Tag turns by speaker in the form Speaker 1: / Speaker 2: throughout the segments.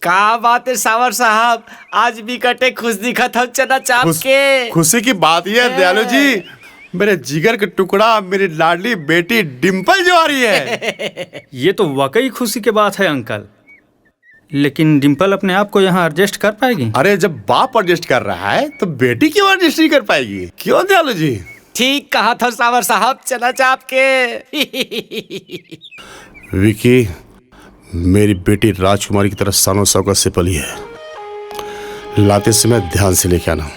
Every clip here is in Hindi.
Speaker 1: क्या बात है सावर साहब, आज भी कटे खुश दिखत हो चना चाप के।
Speaker 2: खुशी की बात यह है दयालु जी, मेरे जिगर का टुकड़ा मेरी लाडली बेटी डिम्पल जो आ रही है।
Speaker 3: ये तो वाकई खुशी की बात है अंकल, लेकिन डिम्पल अपने आप को यहाँ एडजस्ट कर पाएगी?
Speaker 2: अरे जब बाप एडजस्ट कर रहा है तो बेटी क्यों एडजस्ट नहीं कर पाएगी? क्यों दयालु जी?
Speaker 1: ठीक कहा था सावर साहब चना चाप के।
Speaker 2: विकी, मेरी बेटी राजकुमारी की तरह सानों सौ से पली है, लाते समय ध्यान से लेके आना।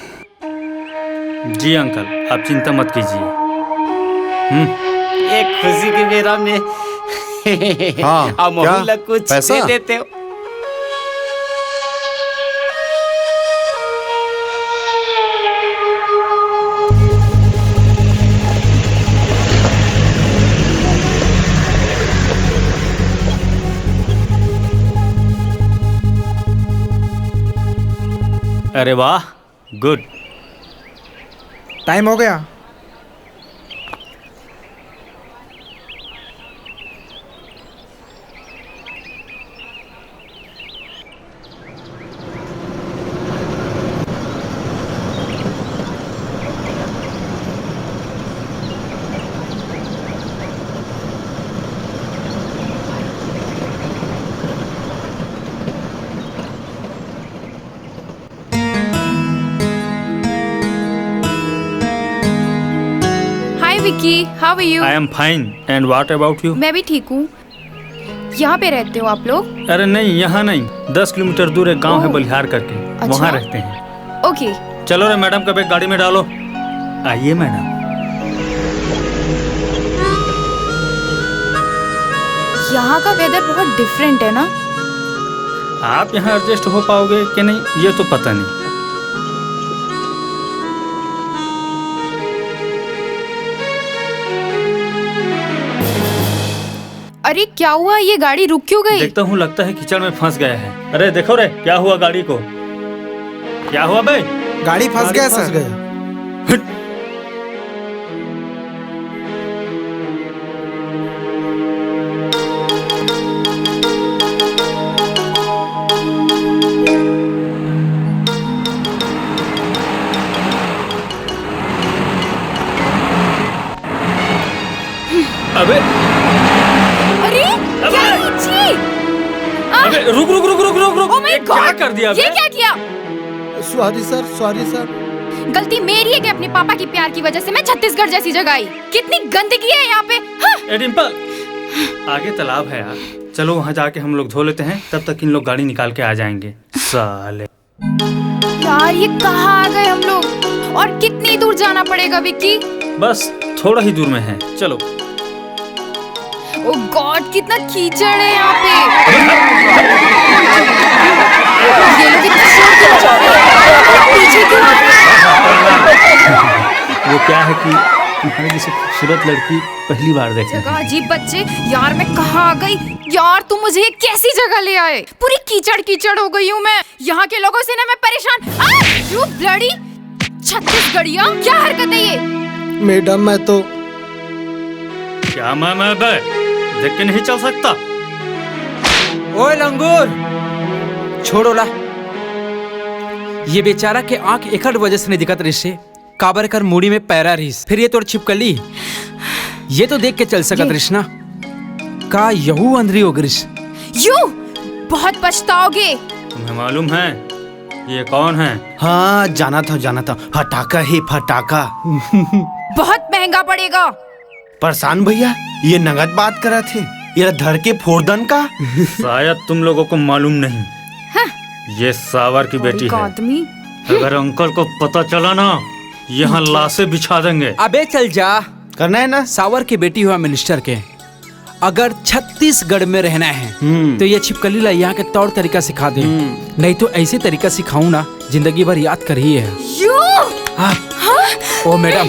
Speaker 3: जी अंकल, आप चिंता मत कीजिए।
Speaker 1: एक खुशी की मेरा में
Speaker 2: हाँ,
Speaker 1: क्या कुछ
Speaker 2: पैसा
Speaker 1: दे देते हो?
Speaker 3: अरे वाह, गुड।
Speaker 4: टाइम हो गया।
Speaker 5: Vicky, how are you?
Speaker 3: I am fine, and what about you?
Speaker 5: मैं भी ठीक हूँ। यहाँ पे रहते हो आप लोग?
Speaker 3: अरे नहीं, यहाँ नहीं, 10 किलोमीटर दूर एक गांव है बलिहार करके,
Speaker 5: अच्छा?
Speaker 3: वहाँ रहते हैं।
Speaker 5: ओके।
Speaker 3: चलो रे मैडम का बैग गाड़ी में डालो। आइए मैडम।
Speaker 5: यहाँ का वेदर बहुत डिफरेंट है ना?
Speaker 3: आप यहाँ एडजस्ट हो पाओगे कि नहीं ये तो पता नहीं।
Speaker 5: अरे क्या हुआ, ये गाड़ी रुक क्यों गई?
Speaker 3: देखता हूँ, लगता है कीचड़ में फंस गया है। अरे देखो रे, क्या हुआ गाड़ी को? क्या हुआ बे?
Speaker 4: गाड़ी फंस गया सर।
Speaker 3: अबे अबे रुक रुक रुक रुक रुक रुक।
Speaker 5: Oh my God!
Speaker 3: क्या कर दिया?
Speaker 5: ये क्या किया?
Speaker 4: Sorry sir, sorry sir.
Speaker 5: गलती मेरी है कि अपने पापा की प्यार की वजह से मैं छत्तीसगढ़ जैसी जगह आई। कितनी गंदगी है यहाँ पे। हाँ?
Speaker 3: डिम्पल, आगे तालाब है यार, चलो वहाँ जाके हम लोग धो लेते हैं, तब तक इन लोग गाड़ी निकाल के आ जाएंगे। साले
Speaker 5: यार, ये कहाँ आ गए हम लोग? और कितनी दूर जाना पड़ेगा विक्की?
Speaker 3: बस थोड़ा ही दूर में है, चलो।
Speaker 5: ओह गॉड, कितना कीचड़ है यहाँ पे। ये लोग इतने शोर क्यों मचा रहे हैं? पीछे क्यों आ रहे हैं?
Speaker 3: वो क्या है कि तुम्हारे जैसे खूबसूरत लड़की पहली बार देखे।
Speaker 5: जगह अजीब बच्चे। यार मैं कहाँ आ गई? यार तुम मुझे ये कैसी जगह ले आए? पूरी कीचड़ कीचड़ हो गई हूँ मैं। यहाँ के लोगों से ना मैं परेशान। यू ब्लडी छत्तीसगढ़िया, क्या हरकत है ये?
Speaker 4: मैडम मैं तो
Speaker 3: क्या मैं देख के नहीं चल सकता?
Speaker 6: ओए लंगूर, छोड़ो ला। ये बेचारा के आंख एकड़ वजह से नहीं दिखत रिश्ते, काबर कर मुड़ी में पैरा रिस, फिर ये तोड़ छिपकली, ये तो देख के चल सकत रिश्ना। का यहू अंदरी हो ग्रिश?
Speaker 5: यू बहुत पछताओगे।
Speaker 3: तुम्हें मालूम है ये कौन है?
Speaker 4: हाँ जाना था, फटाका ही फटाका।
Speaker 5: बहुत महंगा पड़ेगा।
Speaker 4: परेशान भैया, ये नगद बात करा थे, ये धर के फोड़दन का।
Speaker 3: शायद तुम लोगों को मालूम नहीं।
Speaker 5: हाँ।
Speaker 3: ये सावर की बेटी है।
Speaker 5: आदमी।
Speaker 3: अगर अंकल को पता चला ना, यहाँ लाशें बिछा देंगे।
Speaker 6: अबे चल जा,
Speaker 4: करना है ना।
Speaker 6: सावर की बेटी हुआ मिनिस्टर के, अगर छत्तीसगढ़ में रहना है तो ये छिपकली ला यहाँ के तौर तरीका सिखा दे, नहीं तो ऐसे तरीका सिखाऊं ना जिंदगी भर याद कर ही है। ओ मैडम,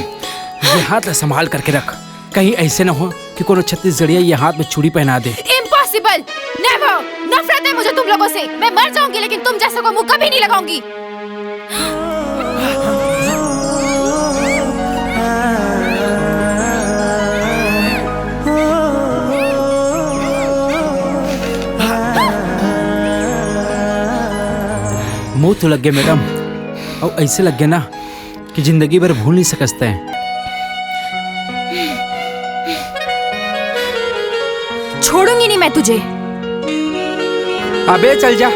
Speaker 6: ये हाथ संभाल करके रख, कहीं ऐसे न हो कि कोनो छत्तीसगढ़िया ये हाथ में चूड़ी पहना दे।
Speaker 5: Impossible, never. नफरत है मुझे तुम लोगों से। मैं मर जाऊंगी लेकिन तुम जैसे को मुंह कभी नहीं लगाऊंगी।
Speaker 6: मुंह तो लग गए मैडम, और ऐसे लग गए ना कि जिंदगी भर भूल नहीं सकते हैं।
Speaker 5: छोड़ूंगी नहीं मैं तुझे।
Speaker 6: अबे चल जा।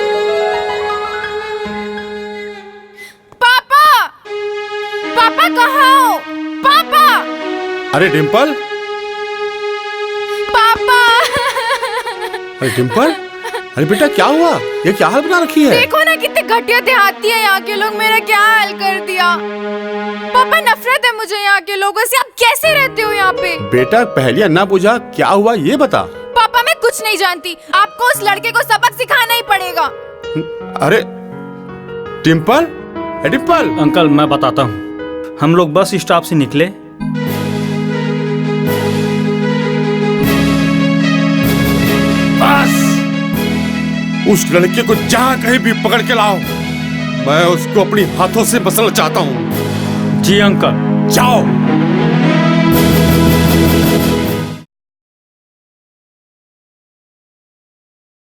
Speaker 5: पापा, पापा कहाँ हो? पापा,
Speaker 2: अरे डिम्पल,
Speaker 5: पापा।
Speaker 2: अरे डिम्पल, अरे बेटा क्या हुआ? ये क्या हाल बना रखी है?
Speaker 5: देखो ना कितने घटिया देहाती है यहाँ के लोग, मेरा क्या हाल कर दिया। पापा नफरत है मुझे यहाँ के लोगों से। आप कैसे रहते हो यहाँ पे?
Speaker 2: बेटा पहले ना बुझा, क्या हुआ ये बता।
Speaker 5: पापा मैं कुछ नहीं जानती, आपको उस लड़के को सबक सिखाना ही पड़ेगा।
Speaker 2: अरे डिम्पल, डिम्पल।
Speaker 3: अंकल मैं बताता हूँ, हम लोग बस स्टॉप से निकले,
Speaker 2: बस उस लड़के को जहाँ कहीं भी पकड़ के लाओ, मैं उसको अपनी हाथों से मसलना चाहता हूँ।
Speaker 3: जी अंकल।
Speaker 2: जाओ।